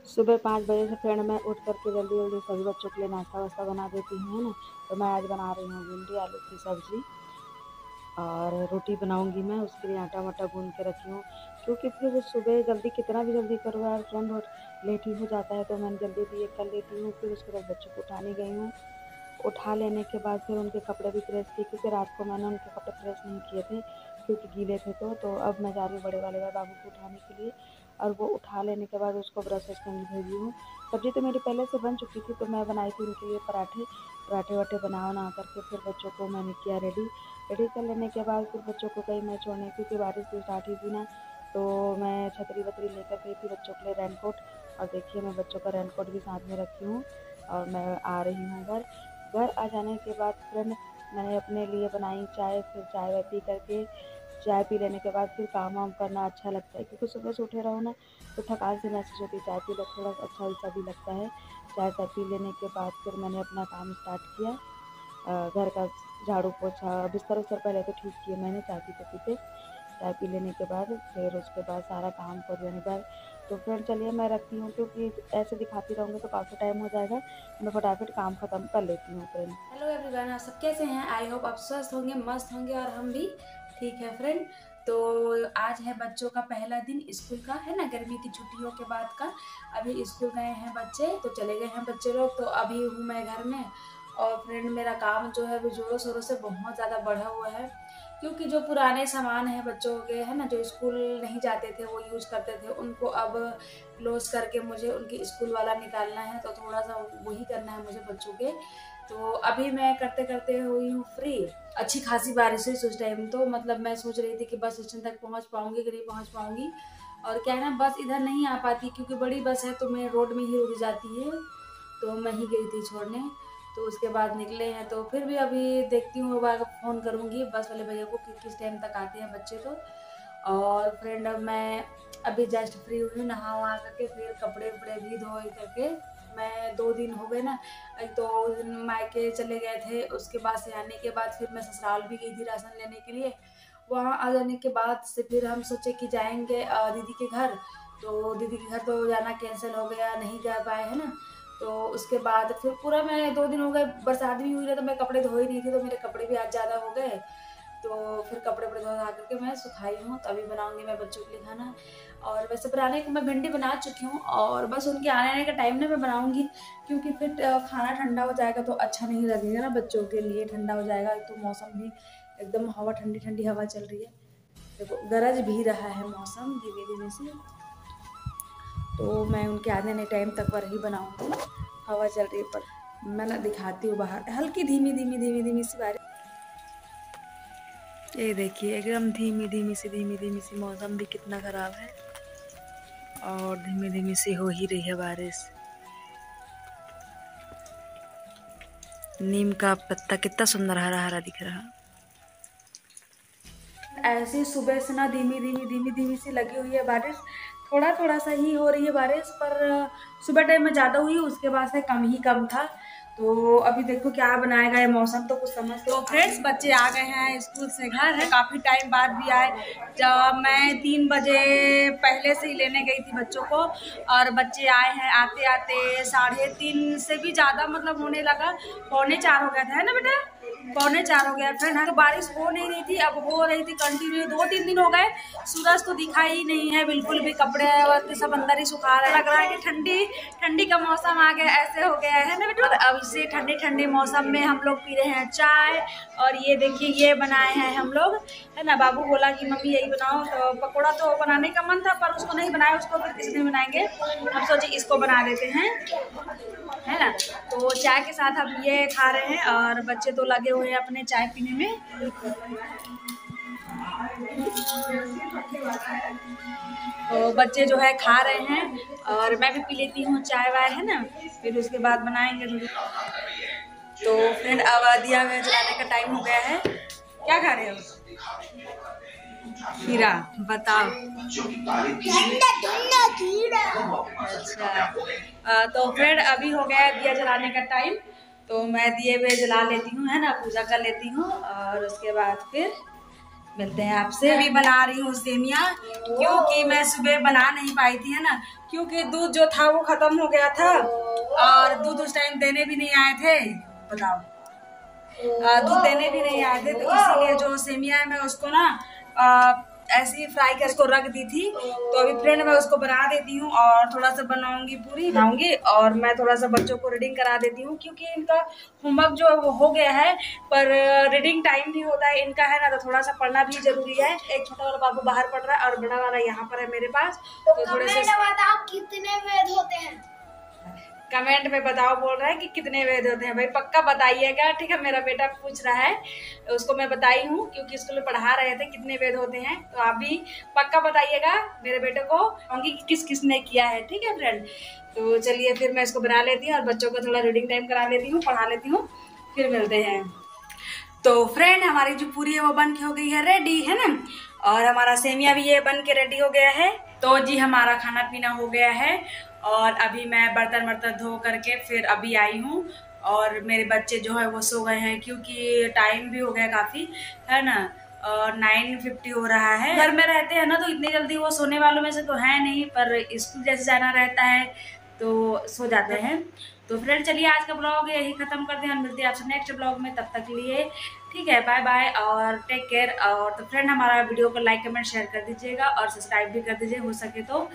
सुबह 5 बजे से फ्रेंड मैं उठ करके जल्दी जल्दी सभी बच्चों के लिए नाश्ता वास्ता बना देती हूँ, है ना। तो मैं आज बना रही हूँ भिंडी आलू की सब्ज़ी और रोटी बनाऊँगी मैं, उसके लिए आटा वाटा गूँध के रखी हूँ। क्योंकि फिर सुबह जल्दी कितना भी जल्दी करो यार, फ्रेंड और लेट ही हो जाता है, तो मैंने जल्दी भी ये कर लेती हूँ। फिर उसके बाद बच्चों को उठाने गई हूँ। उठा लेने के बाद फिर उनके कपड़े भी प्रेस किए, क्योंकि रात को मैंने उनके कपड़े प्रेस नहीं किए थे क्योंकि गीले थे। तो अब मैं जा रही हूँ बड़े वाले बाबू को उठाने के लिए, और वो उठा लेने के बाद उसको ब्रश व्रश करने भेजी हूँ। सब्ज़ी तो मेरी पहले से बन चुकी थी, तो मैं बनाई थी उनके लिए पराठे वाठे बना करके फिर बच्चों को मैंने किया रेडी कर लेने के बाद फिर बच्चों को गई मैं छोड़ने, क्योंकि बारिश भी स्टार्ट हुई थी ना। तो मैं छतरी वतरी लेकर गई थी बच्चों के लिए, रेनकोट। और देखिए मैं बच्चों का रेनकोट भी साथ में रखी हूँ और मैं आ रही हूँ घर। घर आ जाने के बाद फ्रेंड मैंने अपने लिए बनाई चाय। फिर चाय वाय पी करके, चाय पी लेने के बाद फिर काम वाम करना अच्छा लगता है, क्योंकि सुबह से उठे रहो ना तो थकान से महसूस होती है। चाय पी लो, थोड़ा अच्छा वैसा भी लगता है। चाय ताय पी लेने के बाद फिर मैंने अपना काम स्टार्ट किया, घर का झाड़ू पोछा बिस्तर उस्तर पहले तो ठीक किए मैंने चाय पीते पीते। चाय पी लेने के बाद फिर उसके बाद सारा काम कर लेने के बाद तो फ्रेंड चलिए मैं रखती हूँ, क्योंकि ऐसे दिखाती रहूँगी तो काफ़ी टाइम हो जाएगा। मैं फटाफट काम ख़त्म कर लेती हूँ फ्रेंड। हेलो एवरीवन, आप सब कैसे हैं? आई होप आप स्वस्थ होंगे, मस्त होंगे और हम भी ठीक है फ्रेंड। तो आज है बच्चों का पहला दिन स्कूल का, है ना, गर्मी की छुट्टियों के बाद का। अभी स्कूल गए हैं बच्चे, तो चले गए हैं बच्चे लोग, तो अभी हूँ मैं घर में। और फ्रेंड मेरा काम जो है वो जोरों शोरों से बहुत ज़्यादा बढ़ा हुआ है, क्योंकि जो पुराने सामान हैं बच्चों के, है ना, जो स्कूल नहीं जाते थे वो यूज़ करते थे, उनको अब क्लोज करके मुझे उनकी स्कूल वाला निकालना है। तो थोड़ा सा वही करना है मुझे बच्चों के। तो अभी मैं करते करते हुई हूँ फ्री। अच्छी खासी बारिश हुई उस टाइम, तो मतलब मैं सोच रही थी कि बस स्टेशन तक पहुँच पाऊंगी कि नहीं पहुँच पाऊंगी। और क्या है ना, बस इधर नहीं आ पाती क्योंकि बड़ी बस है तो मैं रोड में ही रुक जाती है। तो मैं ही गई थी छोड़ने, तो उसके बाद निकले हैं। तो फिर भी अभी देखती हूँ, फ़ोन करूँगी बस वाले भैया को कि किस टाइम तक आते हैं बच्चे। तो और फ्रेंड अब मैं अभी जस्ट फ्री हुई हूँ, नहा वहा करके फिर कपड़े वपड़े भी धो करके। मैं 2 दिन हो गए ना, एक तो दिन मायके चले गए थे, उसके बाद से आने के बाद फिर मैं ससुराल भी गई थी राशन लेने के लिए। वहाँ आ जाने के बाद से फिर हम सोचे कि जाएंगे दीदी के घर। तो दीदी के घर तो जाना कैंसिल हो गया, नहीं जा पाए, है ना। तो उसके बाद फिर पूरा मैं 2 दिन हो गए, बरसात भी हुई ना, तो मैं कपड़े धो ही नहीं थी, तो मेरे कपड़े भी आज ज़्यादा हो गए। तो फिर कपड़े वपड़े धो धा करके मैं सुखाई हूँ, तो अभी बनाऊंगी मैं बच्चों के लिए खाना। और वैसे बनाने को मैं भिंडी बना चुकी हूँ, और बस उनके आने का टाइम ना मैं बनाऊंगी, क्योंकि फिर खाना ठंडा हो जाएगा तो अच्छा नहीं लगेगा ना, बच्चों के लिए ठंडा हो जाएगा। तो मौसम भी एकदम हवा, ठंडी ठंडी हवा चल रही है, देखो गरज भी रहा है मौसम धीमे धीमे से। तो मैं उनके आने टाइम तक पर ही बनाऊंगी। हवा चल रही है, पर मैं ना दिखाती हूँ बाहर हल्की धीमी धीमी धीमी धीमी सी बारिश। ये देखिए एकदम धीमी धीमी सी मौसम भी कितना खराब है, और धीमी धीमी सी हो ही रही है बारिश। नीम का पत्ता कितना सुंदर हरा हरा दिख रहा। ऐसी सुबह से ना धीमी धीमी सी लगी हुई है बारिश। थोड़ा थोड़ा सा ही हो रही है बारिश, पर सुबह टाइम में ज्यादा हुई, उसके बाद से कम ही कम था। तो अभी देखो क्या बनाएगा ये मौसम, तो कुछ समझ। तो फ्रेंड्स बच्चे आ गए हैं स्कूल से घर, है काफी टाइम बाद भी आए। जब मैं 3 बजे पहले से ही लेने गई थी बच्चों को, और बच्चे आए हैं आते आते 3:30 से भी ज्यादा मतलब होने लगा, 3:45 हो गया था, है ना बेटा, 3:45 हो गया फ्रेंड। तो बारिश हो नहीं रही थी, अब हो रही थी कंटिन्यू। 2-3 दिन हो गए सूरज तो दिखा ही नहीं है बिल्कुल भी, कपड़े वगैरह सब अंदर ही सुखा रहा है। लग रहा है कि ठंडी ठंडी का मौसम आ गया, ऐसे हो गया है ना बेटा। अब इसे ठंडे ठंडे मौसम में हम लोग पी रहे हैं चाय। और ये देखिए ये बनाए हैं हम लोग, है ना। बाबू बोला कि मम्मी यही बनाओ, तो पकौड़ा तो बनाने का मन था पर उसको नहीं बनाया, उसको फिर किसी दिन बनाएंगे। हम सोचे इसको बना देते हैं, है ना। तो चाय के साथ हम ये खा रहे हैं, और बच्चे तो लगे हुए हैं अपने चाय पीने में। तो बच्चे जो है खा रहे हैं, और मैं भी पी लेती हूँ चाय वाय, है ना, फिर उसके बाद बनाएंगे। तो फ्रेंड अब दिया में जलाने का टाइम हो गया है। क्या खा रहे हो? खीरा, बताओ। अच्छा, तो फ्रेंड अभी हो गया है दिया जलाने का टाइम, तो मैं दिए हुए जला लेती हूँ, है ना, पूजा कर लेती हूँ, और उसके बाद फिर मिलते हैं आपसे। अभी बना रही हूँ सेमिया, क्योंकि मैं सुबह बना नहीं पाई थी, है ना, क्योंकि दूध जो था वो खत्म हो गया था और दूध उस टाइम देने भी नहीं आए थे। बताओ, दूध देने भी नहीं आए थे, तो इसीलिए जो सेमिया है मैं उसको ना ऐसे ही फ्राई कर उसको रख दी थी। तो अभी फ्रेंड मैं उसको बना देती हूँ और थोड़ा सा बनाऊंगी और मैं थोड़ा सा बच्चों को रीडिंग करा देती हूँ, क्योंकि इनका होमवर्क जो है वो हो गया है, पर रीडिंग टाइम भी होता है इनका, है ना, तो थोड़ा सा पढ़ना भी जरूरी है। एक छोटा वाला बाबू बाहर पढ़ रहा है और बड़ा वाला यहाँ पर है मेरे पास। तो थोड़े से बताओ कितने वेद होते हैं, कमेंट में बताओ, बोल रहा है कि कितने वेद होते हैं। भाई पक्का बताइएगा, ठीक है। मेरा बेटा पूछ रहा है, उसको मैं बताई हूँ क्योंकि स्कूल में पढ़ा रहे थे कितने वेद होते हैं। तो आप भी पक्का बताइएगा मेरे बेटे को, कहूँगी कि किस किस ने किया है, ठीक है फ्रेंड। तो चलिए फिर मैं इसको बना लेती हूँ और बच्चों को थोड़ा रीडिंग टाइम करा लेती हूँ, पढ़ा लेती हूँ, फिर मिलते हैं। तो फ्रेंड हमारी जो पूरी है वो बन के हो गई है रेडी, है ना, और हमारा सेमिया भी ये बन के रेडी हो गया है। तो जी हमारा खाना पीना हो गया है और अभी मैं बर्तन वर्तन धो करके फिर अभी आई हूँ और मेरे बच्चे जो है वो सो गए हैं, क्योंकि टाइम भी हो गया काफ़ी, है ना, और 9:50 हो रहा है। घर में रहते हैं ना तो इतनी जल्दी वो सोने वालों में से तो है नहीं, पर स्कूल जैसे जाना रहता है तो सो जाते हैं। तो फ्रेंड चलिए आज का ब्लॉग यही खत्म करते हैं, मिलते हैं आपसे नेक्स्ट ब्लॉग में, तब तक के लिए ठीक है, बाय बाय और टेक केयर। और तो फ्रेंड हमारा वीडियो को लाइक कमेंट शेयर कर दीजिएगा और सब्सक्राइब भी कर दीजिए हो सके तो,